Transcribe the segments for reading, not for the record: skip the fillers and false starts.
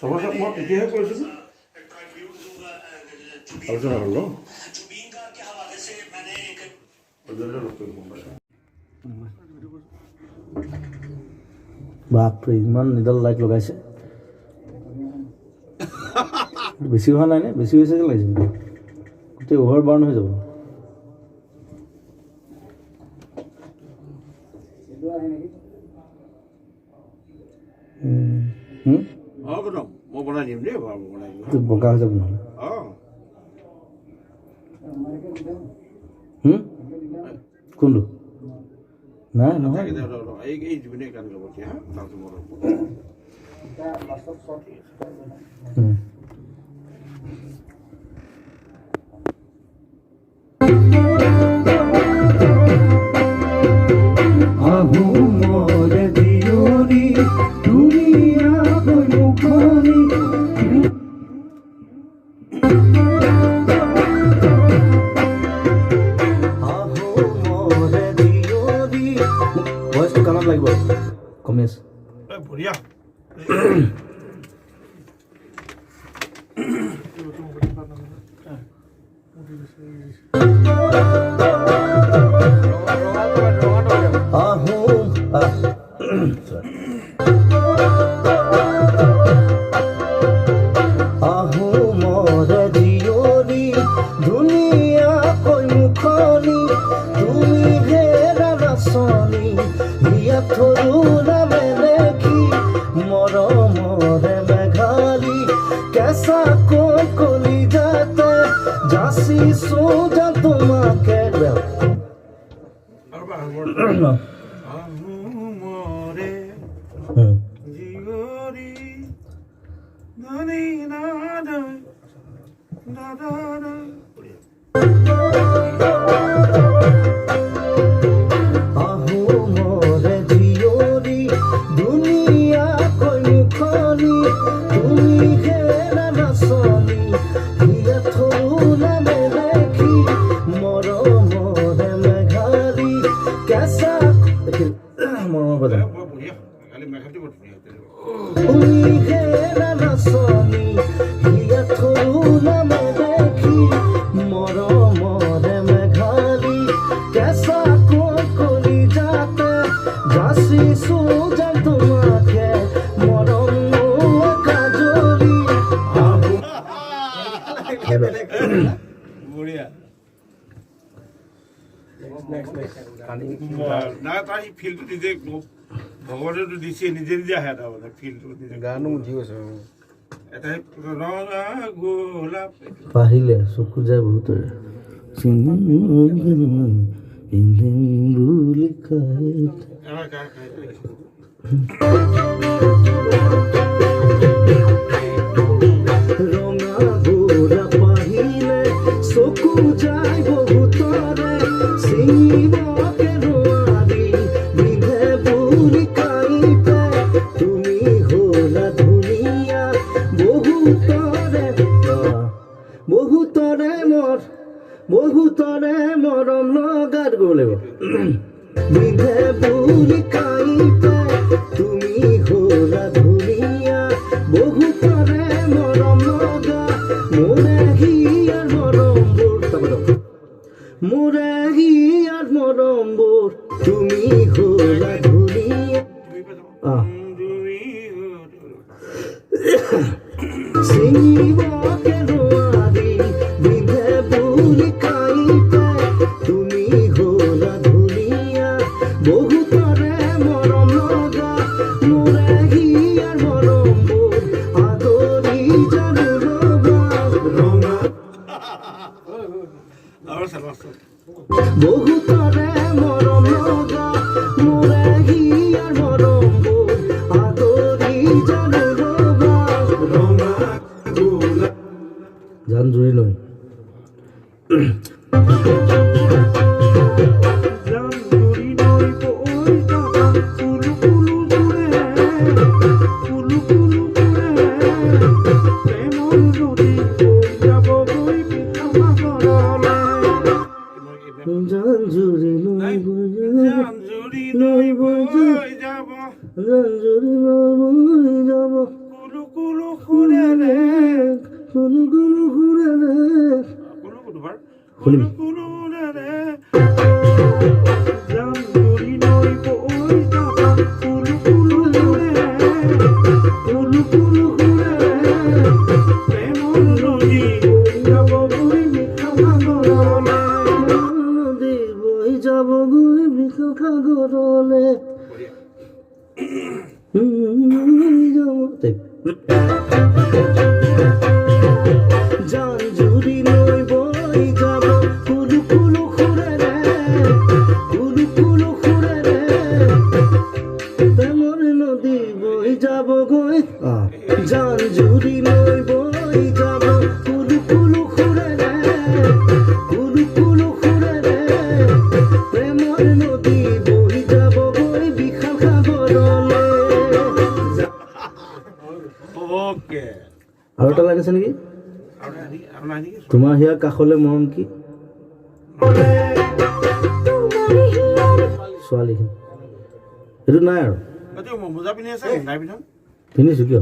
সমাজক মই তেতিয়াহে কৈছিলোঁ আলোচনা হ'ল বাপৰে ইমান নিডাল লাইট লগাইছে বেছি হোৱা নাই নে বেছি হৈছে যেন লাগিছে গোটেই অভাৰ বাৰ্ণ হৈ যাব মই বনাই দিম দেই বগা হৈ যাব নহ'লে কোনটো নাই নহয় এই জুবিনে গান গাব এতিয়া ভইচটো কাণত লাগিব কমি আছে বঢ়িয়া তাই ফিল্ডটো নিজে ভগৱানেতো দিছে নিজে নিজে আহে তাৰমানে ফিল্ডটো নিজে গানো উঠি গৈছে এটা ৰঙা গোলাপ পাহিলে চকু যায় বহুতৰে বহুতৰে মৰম লগাত গ'লে বিধে বুলি কাইতে তুমি হ'লা ধুনীয়া বহুতৰে মৰম লগা মোৰে হিয়াৰ মৰমবোৰ তুমি হ'লা ধুনীয়া চিঙিবকে নোৱাৰি বিধে বুলি কাইতে তুমি হ'লা ধুনীয়া বহুতৰে মৰম লগা মোৰে হিয়াৰ মৰমবোৰ আদৰি জানো ৰবা ৰঙা বহুতৰে মৰম লগা মোৰে হিয়াৰ মৰমবোৰ আদৰি জানো ৰবা ৰঙা জান জুৰি লৈ কুলু খুৰে ৰে কুলু কুলু ঘূৰে ৰে কুলু দুবাৰ শুনিবি। কুলু ৰে ৰে জাম জুৰি নৈ বৈ যাবা কুলু কুলু খুৰে ৰে কুলু কুলু খুৰে ৰে প্ৰেমৰ নদী বৈ যাব গৈ মিঠা সাগৰলে নদী বৈ যাবগৈ বিশাল সাগৰলে জান জুৰি নৈ বৈ যাব কুলু কুলু খুৰে ৰে কুলু কুলু খুৰে ৰে প্ৰেমৰ নদী বৈ যাবগৈ জান জুৰি নৈ বৈ যাব কুলু কুলু খুৰে ৰে কুলু কুলু খুৰে ৰে প্ৰেমৰ নদী বৈ যাবগৈ বিশাল সাগৰলে ওকে আৰু এটা লাগিছে নেকি আৰু নাই নেকি তোমাৰ হিয়া কাষলে মৰম কি ছোৱালীখিনি এইটো নাই আৰু মোজা পিন্ধি আছে নাই পিন্ধন পিন্ধিছোঁ কিয়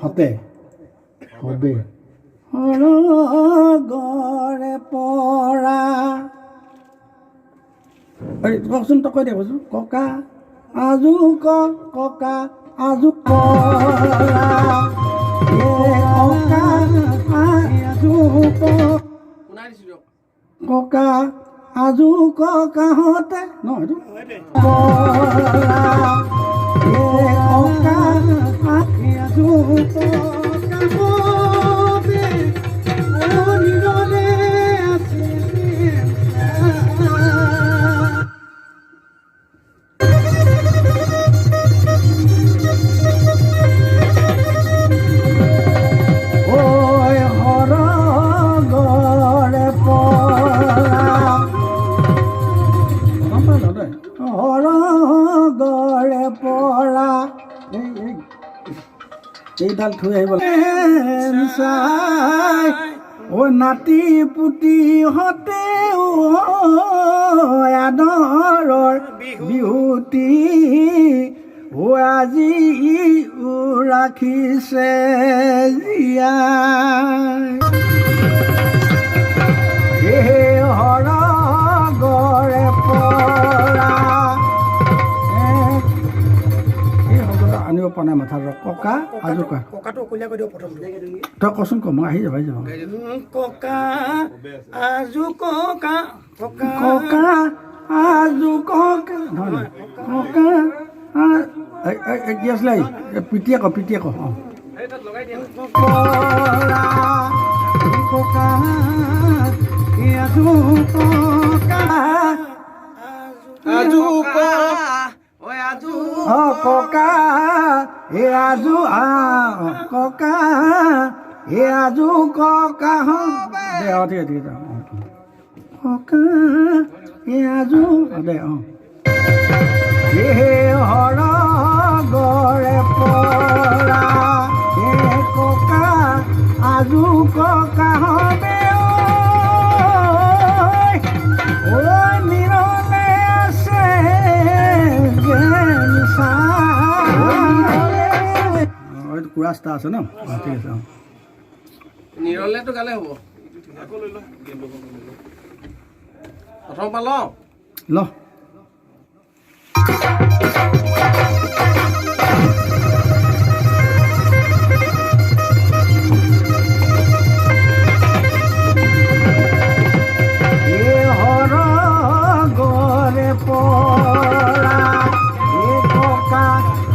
হতে হবে গড়ে পৰা কচোন তই কৈ দে কৈছো ককা আজু ককা আজু পৰা ককা আজু ককা আজু ককাহঁতে নহয় এইডাল থৈ আহিব ও নাতি পুতি হতে আদৰৰ বিহুতি ও আজি ৰাখিছে জীয়াই হৰ গড়ে পৰা আনিব পৰা নাই মাথা ককা আজু ককাটো অকলীয়া কৈ দিওঁ প্ৰথমটো তই কচোন ক মই আহি যাব ককা আজু ককা ককা আজু ককা নহয় ককা কি আছিলে পিটিয়ে ক ককা আজু ককা ককা এ আজু ককা এ আজু ককা দে ঠিক আছে ঠিক আছে ককা এ আজু দে এ হৰ গৰে পৰা এ ককা আজু ককা হবে ঐ নিৰলে আছে যেন চাই কুৰাস্তা আছে ন ঠিক আছে নিৰলেতো গালে হ'ব প্ৰথম পাল ল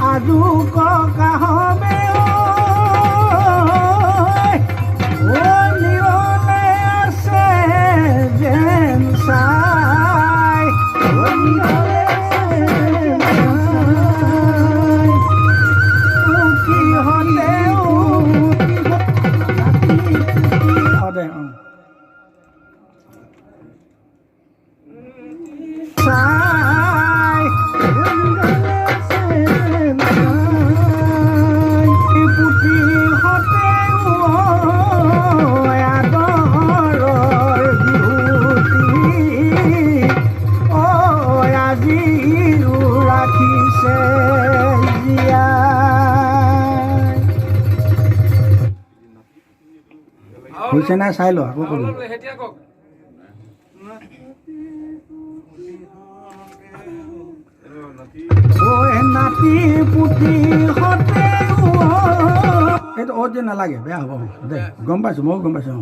আজু ককা হবে নিৰলে আছে যেন চাই কি হলেও চাই হৈছে নাই চাই ল আকৌ ক'লো নাতি পুতি হতে এইটো অত যে নালাগে বেয়া হ'ব দে গম পাইছোঁ ময়ো গম পাইছোঁ